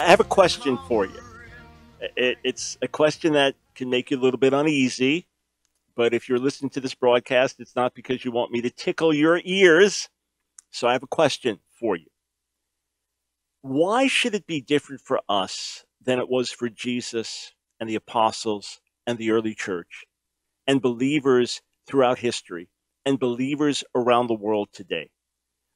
I have a question for you. It's a question that can make you a little bit uneasy, but if you're listening to this broadcast, it's not because you want me to tickle your ears. So I have a question for you. Why should it be different for us than it was for Jesus and the apostles and the early church and believers throughout history and believers around the world today?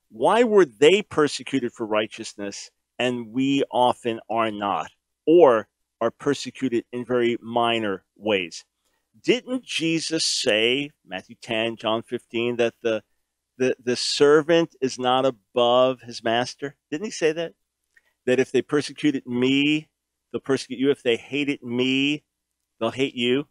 Why were they persecuted for righteousness and we often are not, or are persecuted in very minor ways? Didn't Jesus say, Matthew 10, John 15, that the servant is not above his master? Didn't he say that? That if they persecuted me, they'll persecute you. If they hated me, they'll hate you.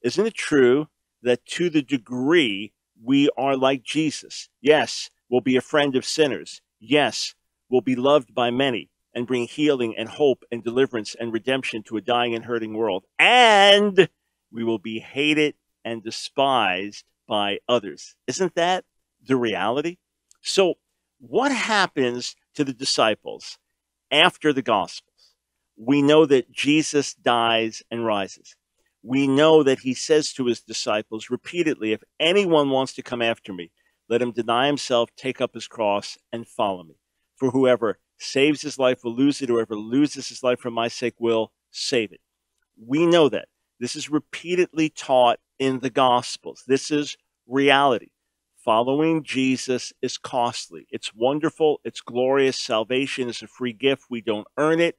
Isn't it true that to the degree we are like Jesus, yes, we'll be a friend of sinners. Yes, we'll be loved by many and bring healing and hope and deliverance and redemption to a dying and hurting world. And we will be hated and despised by others. Isn't that the reality? So what happens to the disciples after the Gospels? We know that Jesus dies and rises. We know that he says to his disciples repeatedly, if anyone wants to come after me, let him deny himself, take up his cross, and follow me. For whoever saves his life will lose it. Whoever loses his life for my sake will save it. We know that. This is repeatedly taught in the Gospels. This is reality. Following Jesus is costly. It's wonderful. It's glorious. Salvation is a free gift. We don't earn it.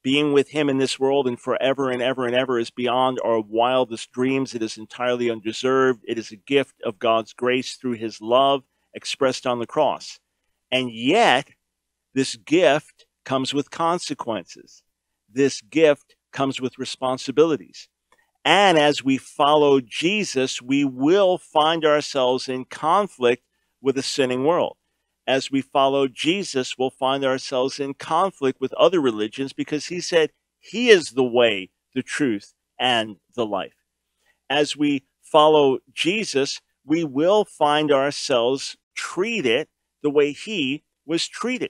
Being with him in this world and forever and ever and ever is beyond our wildest dreams. It is entirely undeserved. It is a gift of God's grace through his love expressed on the cross. And yet, this gift comes with consequences. This gift comes with responsibilities. And as we follow Jesus, we will find ourselves in conflict with a sinning world. As we follow Jesus, we'll find ourselves in conflict with other religions because he said he is the way, the truth, and the life. As we follow Jesus, we will find ourselves treated the way he was treated.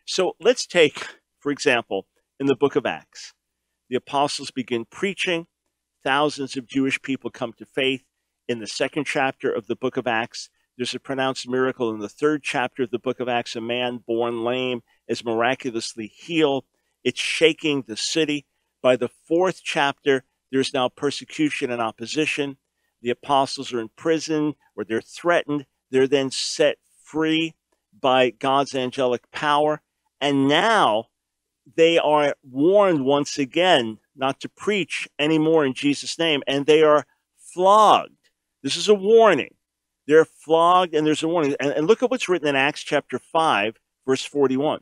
So let's take, for example, in the book of Acts, the apostles begin preaching. Thousands of Jewish people come to faith. In the second chapter of the book of Acts, there's a pronounced miracle. In the third chapter of the book of Acts, a man born lame is miraculously healed. It's shaking the city. By the fourth chapter, there's now persecution and opposition. The apostles are in prison or they're threatened. They're then set free by God's angelic power. And now they are warned once again not to preach anymore in Jesus' name, and they are flogged. This is a warning. They're flogged, and there's a warning. And look at what's written in Acts chapter 5, verse 41.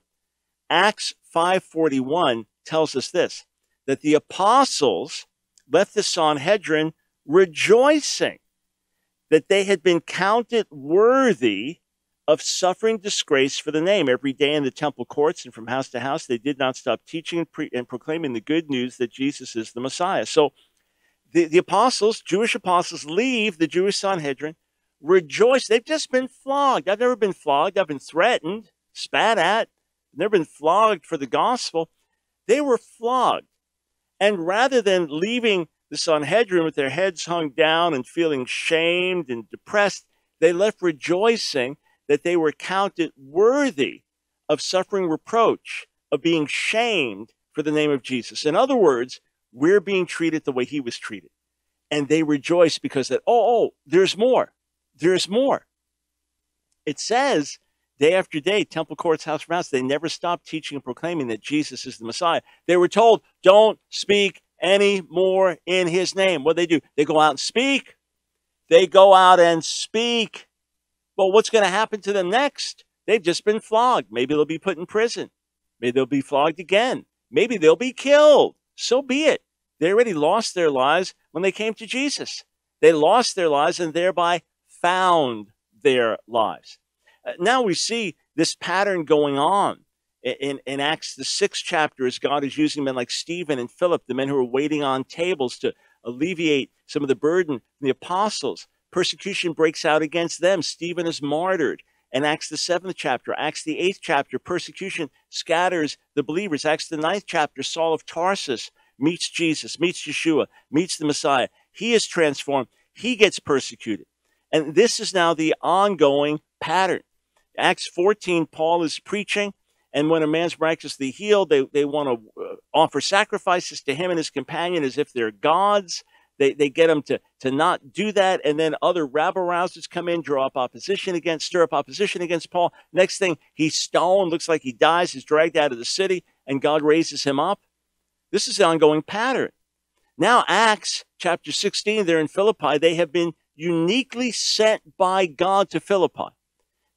Acts 5:41 tells us this, that the apostles left the Sanhedrin rejoicing that they had been counted worthy of suffering disgrace for the name. Every day in the temple courts and from house to house, they did not stop teaching and proclaiming the good news that Jesus is the Messiah. So the apostles, Jewish apostles, leave the Jewish Sanhedrin, rejoice. They've just been flogged. I've never been flogged. I've been threatened, spat at. I've never been flogged for the gospel. They were flogged. And rather than leaving the Sanhedrin with their heads hung down and feeling shamed and depressed, they left rejoicing that they were counted worthy of suffering reproach, of being shamed for the name of Jesus. In other words, we're being treated the way he was treated. And they rejoice because that, there's more. There's more. It says, day after day, temple courts, house for house, they never stopped teaching and proclaiming that Jesus is the Messiah. They were told, don't speak any more in his name. What do? They go out and speak. They go out and speak. Well, what's going to happen to them next? They've just been flogged. Maybe they'll be put in prison. Maybe they'll be flogged again. Maybe they'll be killed. So be it. They already lost their lives when they came to Jesus. They lost their lives and thereby found their lives. Now we see this pattern going on in Acts, the 6th chapter, as God is using men like Stephen and Philip, the men who are waiting on tables to alleviate some of the burden from the apostles. Persecution breaks out against them. Stephen is martyred. In Acts the 7th chapter, Acts the 8th chapter, persecution scatters the believers. Acts the 9th chapter, Saul of Tarsus meets Jesus, meets Yeshua, meets the Messiah. He is transformed. He gets persecuted. And this is now the ongoing pattern. Acts 14, Paul is preaching, and when a man's miraculously healed, they want to offer sacrifices to him and his companion as if they're gods. They get him to not do that, and then other rabble-rousers come in, stir up opposition against Paul. Next thing, he's stoned, looks like he dies, he's dragged out of the city, and God raises him up. This is the ongoing pattern. Now, Acts chapter 16, they're in Philippi. They have been uniquely sent by God to Philippi.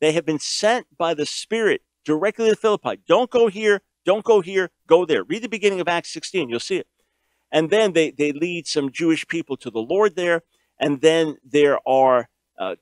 They have been sent by the Spirit directly to Philippi. Don't go here, go there. Read the beginning of Acts 16, you'll see it. And then they lead some Jewish people to the Lord there. And then there are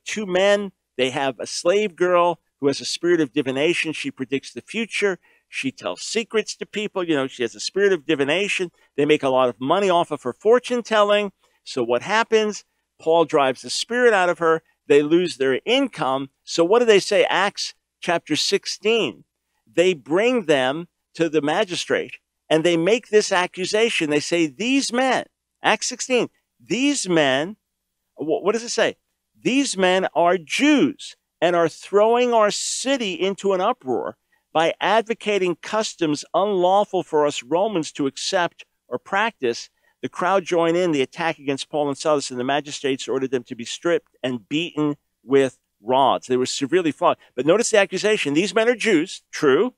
two men. They have a slave girl who has a spirit of divination. She predicts the future. She tells secrets to people. You know, she has a spirit of divination. They make a lot of money off of her fortune telling. So what happens? Paul drives the spirit out of her. They lose their income. So what do they say? Acts chapter 16. They bring them to the magistrate. And they make this accusation. They say, these men, Acts 16, these men, what does it say? These men are Jews and are throwing our city into an uproar by advocating customs unlawful for us Romans to accept or practice. The crowd joined in the attack against Paul and Silas, and the magistrates ordered them to be stripped and beaten with rods. They were severely flogged. But notice the accusation. These men are Jews, true,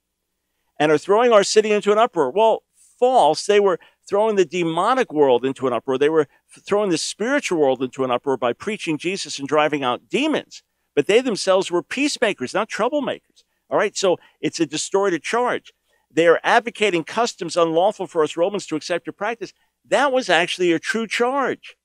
and are throwing our city into an uproar. Well, false. They were throwing the demonic world into an uproar. They were throwing the spiritual world into an uproar by preaching Jesus and driving out demons. But they themselves were peacemakers, not troublemakers. All right, so it's a distorted charge. They are advocating customs unlawful for us Romans to accept or practice. That was actually a true charge.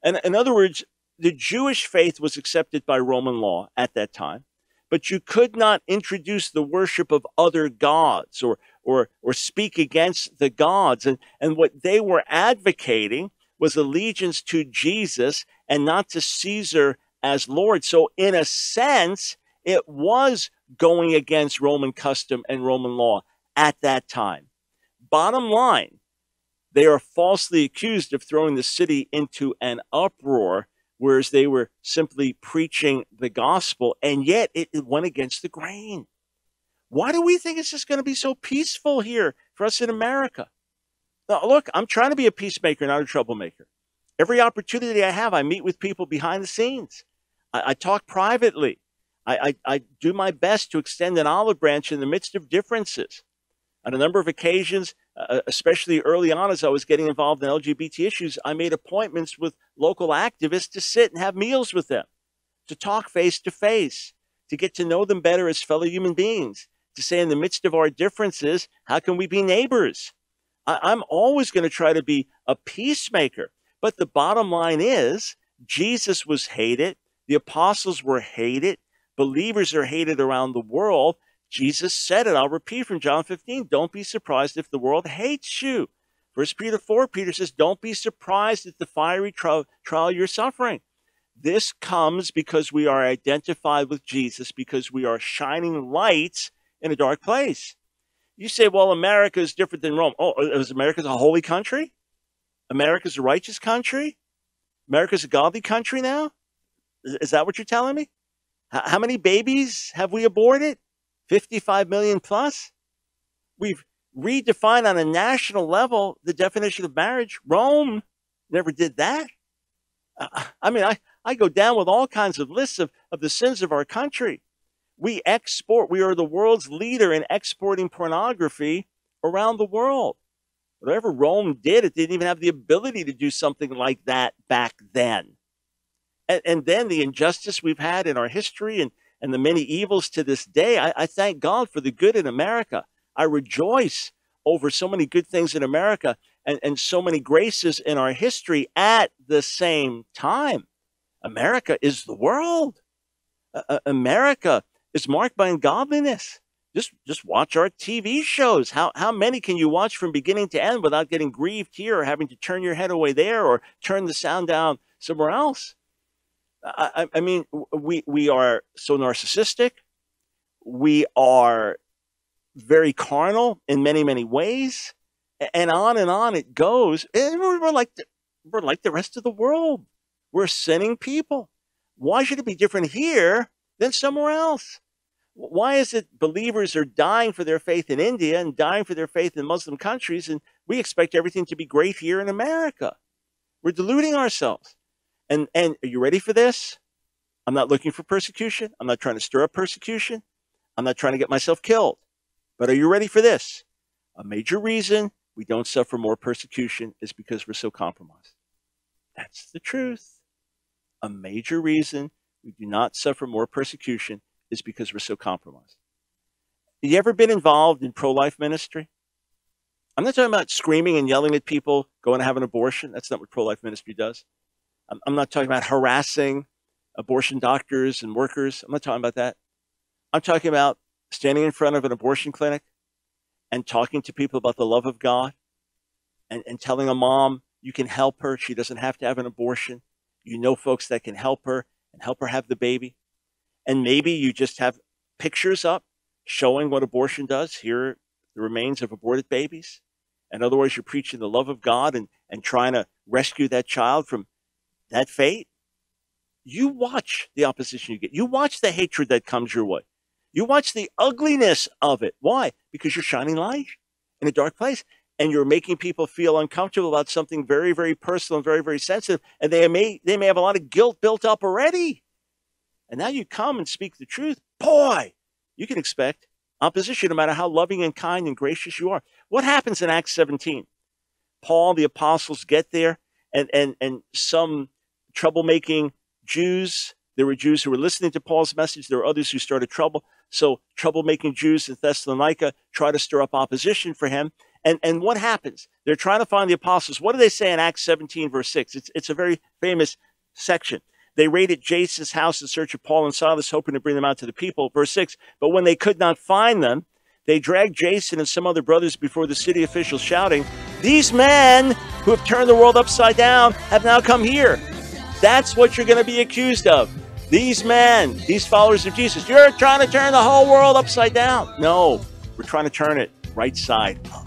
And in other words, the Jewish faith was accepted by Roman law at that time. But you could not introduce the worship of other gods or speak against the gods. And what they were advocating was allegiance to Jesus and not to Caesar as Lord. So in a sense, it was going against Roman custom and Roman law at that time. Bottom line, they are falsely accused of throwing the city into an uproar, whereas they were simply preaching the gospel, and yet it went against the grain. Why do we think it's just going to be so peaceful here for us in America? Now, look, I'm trying to be a peacemaker, not a troublemaker. Every opportunity I have, I meet with people behind the scenes. I talk privately. I do my best to extend an olive branch in the midst of differences. On a number of occasions, especially early on as I was getting involved in LGBT issues, I made appointments with local activists to sit and have meals with them, to talk face to face, to get to know them better as fellow human beings, to say in the midst of our differences, how can we be neighbors? I'm always going to try to be a peacemaker. But the bottom line is, Jesus was hated. The apostles were hated. Believers are hated around the world. Jesus said it. I'll repeat from John 15. Don't be surprised if the world hates you. 1 Peter 4, Peter says, don't be surprised at the fiery trial you're suffering. This comes because we are identified with Jesus, because we are shining lights in a dark place. You say, well, America is different than Rome. Oh, is America a holy country? America's a righteous country? America's a godly country now? Is that what you're telling me? How many babies have we aborted? 55 million plus? We've redefined on a national level the definition of marriage. Rome never did that. I mean, I go down with all kinds of lists of the sins of our country. We are the world's leader in exporting pornography around the world. Whatever Rome did, it didn't even have the ability to do something like that back then. And then the injustice we've had in our history and the many evils to this day, I thank God for the good in America. I rejoice over so many good things in America and so many graces in our history. At the same time, America is the world. America is marked by ungodliness. Just watch our TV shows. How many can you watch from beginning to end without getting grieved here or having to turn your head away there or turn the sound down somewhere else? I mean, we are so narcissistic. We are very carnal in many, many ways. And on it goes. And we're like the rest of the world. We're sinning people. Why should it be different here than somewhere else? Why is it believers are dying for their faith in India and dying for their faith in Muslim countries, and we expect everything to be great here in America? We're deluding ourselves. And are you ready for this? I'm not looking for persecution. I'm not trying to stir up persecution. I'm not trying to get myself killed. But are you ready for this? A major reason we don't suffer more persecution is because we're so compromised. That's the truth. A major reason we do not suffer more persecution is because we're so compromised. Have you ever been involved in pro-life ministry? I'm not talking about screaming and yelling at people going to have an abortion. That's not what pro-life ministry does. I'm not talking about harassing abortion doctors and workers. I'm not talking about that. I'm talking about standing in front of an abortion clinic and talking to people about the love of God and telling a mom you can help her. She doesn't have to have an abortion. You know folks that can help her and help her have the baby. And maybe you just have pictures up showing what abortion does. Here are the remains of aborted babies. In other words, you're preaching the love of God and trying to rescue that child from that fate. You watch the opposition you get. You watch the hatred that comes your way. You watch the ugliness of it. Why? Because you're shining light in a dark place. And you're making people feel uncomfortable about something very, very personal and very, very sensitive. And they may have a lot of guilt built up already. And now you come and speak the truth. Boy, you can expect opposition no matter how loving and kind and gracious you are. What happens in Acts 17? Paul, the apostles get there, and some troublemaking Jews, there were Jews who were listening to Paul's message. There were others who started trouble. So troublemaking Jews in Thessalonica try to stir up opposition for him. And what happens? They're trying to find the apostles. What do they say in Acts 17, verse 6? It's a very famous section. They raided Jason's house in search of Paul and Silas, hoping to bring them out to the people. Verse 6, but when they could not find them, they dragged Jason and some other brothers before the city officials, shouting, these men who have turned the world upside down have now come here. That's what you're going to be accused of. These men, these followers of Jesus, you're trying to turn the whole world upside down. No, we're trying to turn it right side up.